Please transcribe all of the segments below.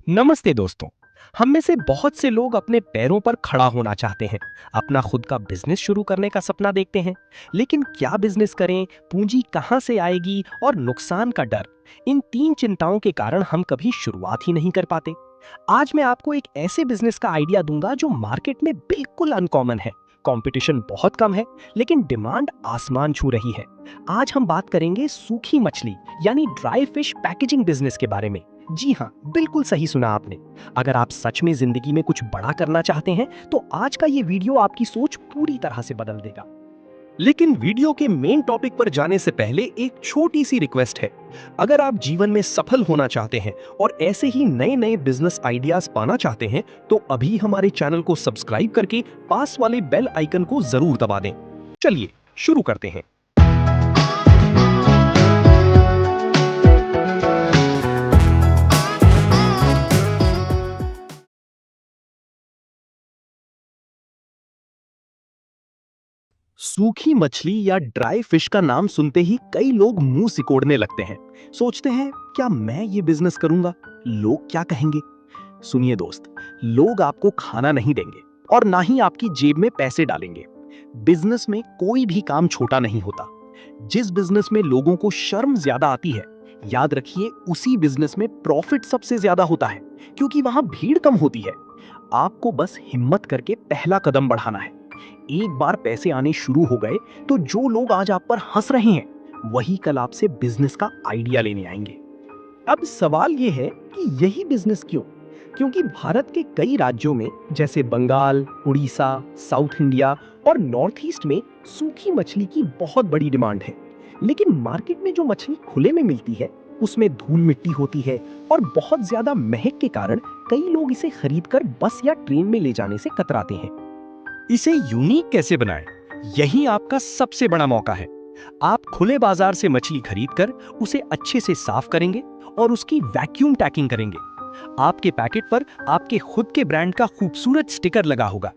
नमस्ते दोस्तों। हम में से बहुत से लोग अपने पैरों पर खड़ा होना चाहते हैं, अपना खुद का बिजनेस शुरू करने का सपना देखते हैं। लेकिन क्या बिजनेस करें, पूंजी कहां से आएगी और नुकसान का डर, इन तीन चिंताओं के कारण हम कभी शुरुआत ही नहीं कर पाते। आज मैं आपको एक ऐसे बिजनेस का आइडिया दूंगा जो मार्केट में बिल्कुल अनकॉमन है। कंपटीशन बहुत कम है, लेकिन डिमांड आसमान छू रही है। आज हम बात करेंगे सूखी मछली यानी ड्राई फिश पैकेजिंग बिजनेस के बारे में। जी हाँ, बिल्कुल सही सुना आपने। अगर आप सच में जिंदगी में कुछ बड़ा करना चाहते हैं तो आज का ये वीडियो आपकी सोच पूरी तरह से बदल देगा। लेकिन वीडियो के मेन टॉपिक पर जाने से पहले एक छोटी सी रिक्वेस्ट है। अगर आप जीवन में सफल होना चाहते हैं और ऐसे ही नए नए बिजनेस आइडियाज पाना चाहते हैं तो अभी हमारे चैनल को सब्सक्राइब करके पास वाले बेल आइकन को जरूर दबा दें। चलिए शुरू करते हैं। सूखी मछली या ड्राई फिश का नाम सुनते ही कई लोग मुंह सिकोड़ने लगते हैं। सोचते हैं, क्या मैं ये बिजनेस करूंगा, लोग क्या कहेंगे। सुनिए दोस्त, लोग आपको खाना नहीं देंगे और ना ही आपकी जेब में पैसे डालेंगे। बिजनेस में कोई भी काम छोटा नहीं होता। जिस बिजनेस में लोगों को शर्म ज्यादा आती है, याद रखिए उसी बिजनेस में प्रॉफिट सबसे ज्यादा होता है, क्योंकि वहां भीड़ कम होती है। आपको बस हिम्मत करके पहला कदम बढ़ाना है। एक बार पैसे आने शुरू हो गए तो जो लोग आज आप पर हंस रहे हैं वही कल आपसे बिजनेस का आइडिया लेने आएंगे। अब सवाल यह है कि यही बिजनेस क्यों? क्योंकि भारत के कई राज्यों में जैसे बंगाल, उड़ीसा, साउथ इंडिया और नॉर्थ ईस्ट में सूखी मछली की बहुत बड़ी डिमांड है। लेकिन मार्केट में जो मछली खुले में मिलती है उसमें धूल मिट्टी होती है और बहुत ज्यादा महक के कारण कई लोग इसे खरीदकर बस या ट्रेन में ले जाने से कतराते हैं। इसे यूनिक कैसे बनाएं? यही आपका सबसे बड़ा मौका है। आप खुले बाजार से मछली खरीदकर उसे अच्छे से साफ करेंगे और उसकी वैक्यूम टैगिंग करेंगे। आपके पैकेट पर आपके खुद के ब्रांड का खूबसूरत स्टिकर लगा होगा।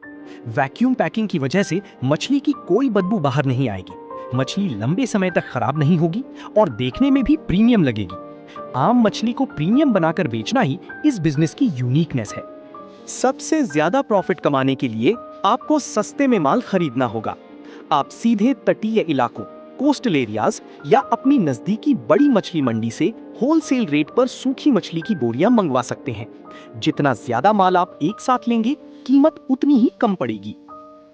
वैक्यूम पैकिंग की वजह से मछली की कोई बदबू बाहर नहीं आएगी, मछली लंबे समय तक खराब नहीं होगी और देखने में भी प्रीमियम लगेगी। आम मछली को प्रीमियम बनाकर बेचना ही इस बिजनेस की यूनिकनेस है। सबसे ज्यादा प्रॉफिट कमाने के लिए आपको सस्ते में माल खरीदना होगा। आप सीधे तटीय इलाकों, कोस्टल एरियाज या अपनी नजदीकी बड़ी मछली मंडी से होलसेल रेट पर सूखी मछली की बोरियां मंगवा सकते हैं। जितना ज्यादा माल आप एक साथ लेंगे, कीमत उतनी ही कम पड़ेगी।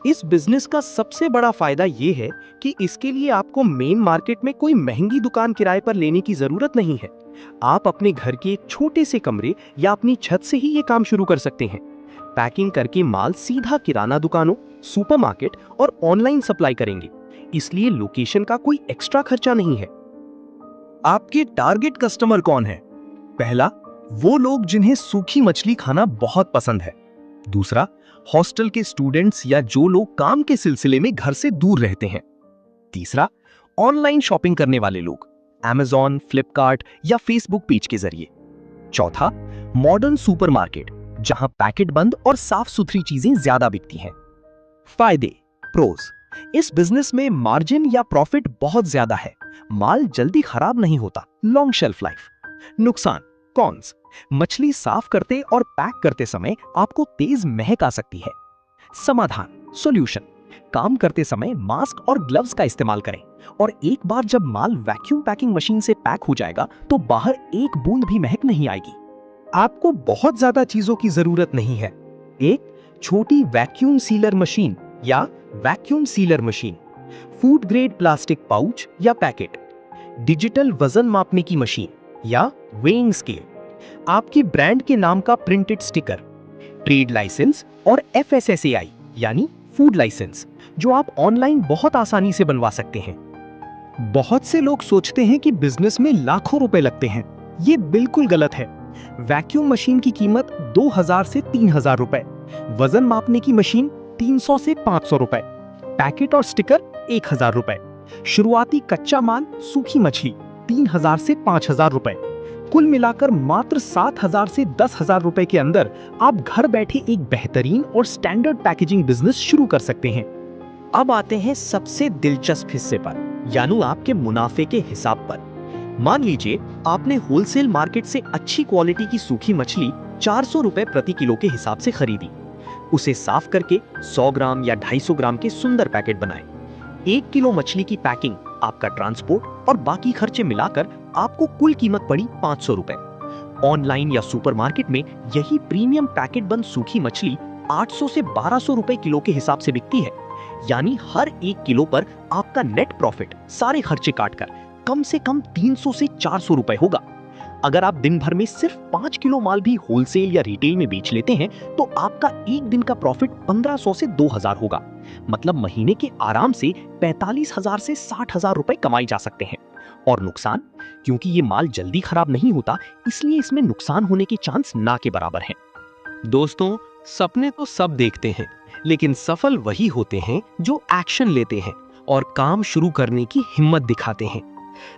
इस बिजनेस का सबसे बड़ा फायदा यह है कि इसके लिए आपको मेन मार्केट में कोई महंगी दुकान किराए पर लेने की जरूरत नहीं है। आप अपने घर के एक छोटे से कमरे या अपनी छत से ही ये काम शुरू कर सकते हैं। पैकिंग करके माल सीधा किराना दुकानों, सुपरमार्केट और ऑनलाइन सप्लाई करेंगे, इसलिए लोकेशन का कोई एक्स्ट्रा खर्चा नहीं है। आपके टारगेट कस्टमर कौन है? पहला, वो लोग जिन्हें सूखी मछली खाना बहुत पसंद है। दूसरा, हॉस्टल के स्टूडेंट्स या जो लोग काम के सिलसिले में घर से दूर रहते हैं। तीसरा, ऑनलाइन शॉपिंग करने वाले लोग, Amazon, फ्लिपकार्ट या फेसबुक पेज के जरिए। चौथा, मॉडर्न सुपरमार्केट, जहां पैकेट बंद और साफ सुथरी चीजें ज्यादा बिकती हैं। फायदे, प्रोज, इस बिजनेस में मार्जिन या प्रॉफिट बहुत ज्यादा है, माल जल्दी खराब नहीं होता, लॉन्ग शेल्फ लाइफ। नुकसान, कॉन्स, मछली साफ करते और पैक करते समय आपको तेज महक आ सकती है। समाधान, सॉल्यूशन, काम करते समय मास्क और ग्लव्स का इस्तेमाल करें और एक बार जब माल वैक्यूम पैकिंग मशीन से पैक हो जाएगा तो बाहर एक बूंद भी महक नहीं आएगी। आपको बहुत ज्यादा चीजों की जरूरत नहीं है। एक छोटी वैक्यूम सीलर मशीन या vacuum sealer machine, food grade plastic pouch या पैकेट, डिजिटल वजन मापने की मशीन या वेइंग स्केल, आपके ब्रांड के नाम का प्रिंटेड स्टिकर, ट्रेड लाइसेंस और FSSAI यानी फूड लाइसेंस, जो आप ऑनलाइन बहुत आसानी से बनवा सकते हैं। बहुत से लोग सोचते हैं कि बिजनेस में लाखों रुपए लगते हैं। ये बिल्कुल गलत है। वैक्यूम मशीन की कीमत 2000 से 3000 रुपए, वजन मापने की मशीन 300 से 500 रुपए, पैकेट और स्टिकर 1000 रुपए, शुरुआती कच्चा माल सूखी मछली 3000 से 5000 रुपए। कुल मिलाकर मात्र 7000 से 10000 रुपए के अंदर आप घर बैठे एक बेहतरीन और स्टैंडर्ड पैकेजिंग बिजनेस शुरू कर सकते हैं। अब आते हैं सबसे दिलचस्प हिस्से पर, यानी आपके मुनाफे के हिसाब पर। मान लीजिए आपने होलसेल मार्केट से अच्छी क्वालिटी की सूखी मछली 400 रुपए प्रति किलो के हिसाब से खरीदी। उसे साफ करके 100 ग्राम या 250 ग्राम के सुंदर पैकेट बनाए। 1 किलो मछली की पैकिंग, आपका ट्रांसपोर्ट और बाकी खर्चे मिलाकर आपको कुल कीमत पड़ी 500 रुपए। ऑनलाइन या सुपरमार्केट में यही प्रीमियम पैकेट बंद सूखी मछली 800 से 1200 रुपए किलो के हिसाब से बिकती है। यानी हर 1 किलो पर आपका नेट प्रॉफिट सारे खर्चे काटकर कम से कम 300 से 400 रुपए होगा। अगर आप दिन भर में सिर्फ 5 किलो माल भी होलसेल या रिटेल में बेच लेते हैं तो आपका एक दिन का प्रॉफिट 1500 से 2000 होगा। मतलब महीने के आराम से 45,000 से 60,000 रुपए कमाए जा सकते हैं। और नुकसान, क्योंकि ये माल जल्दी खराब नहीं होता, इसलिए इसमें नुकसान होने के चांस ना के बराबर हैं। दोस्तों, सपने तो सब देखते हैं, लेकिन सफल वही होते हैं जो एक्शन लेते हैं और काम शुरू करने की हिम्मत दिखाते हैं।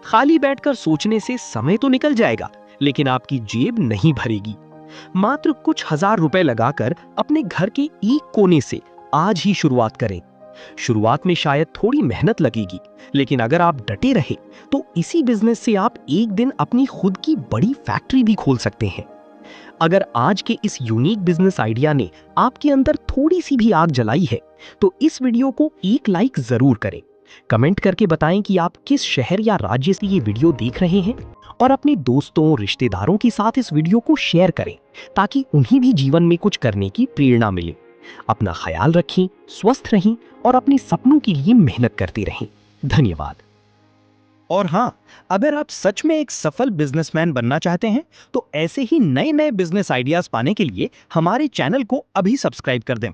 खाली बैठकर सोचने से समय तो निकल जाएगा, लेकिन आपकी जेब नहीं भरेगी। मात्र कुछ हजार रुपए लगाकर अपने घर के एक कोने से आज ही शुरुआत करें। शुरुआत में शायद थोड़ी मेहनत लगेगी, लेकिन अगर आप डटे रहे तो इसी बिजनेस से आप एक दिन अपनी खुद की बड़ी फैक्ट्री भी खोल सकते हैं। अगर आज के इस यूनिक बिजनेस आइडिया ने आपके अंदर थोड़ी सी भी आग जलाई है तो इस वीडियो को एक लाइक जरूर करें। कमेंट करके बताएं कि आप किस शहर या राज्य से ये वीडियो देख रहे हैं, और अपने दोस्तों रिश्तेदारों के साथ इस वीडियो को शेयर करें ताकि उन्हें भी जीवन में कुछ करने की प्रेरणा मिले। अपना ख्याल रखें, स्वस्थ रहें और अपने सपनों के लिए मेहनत करते रहें। धन्यवाद। और हाँ, अगर आप सच में एक सफल बिजनेसमैन बनना चाहते हैं तो ऐसे ही नए नए बिजनेस आइडियाज पाने के लिए हमारे चैनल को अभी सब्सक्राइब कर दें।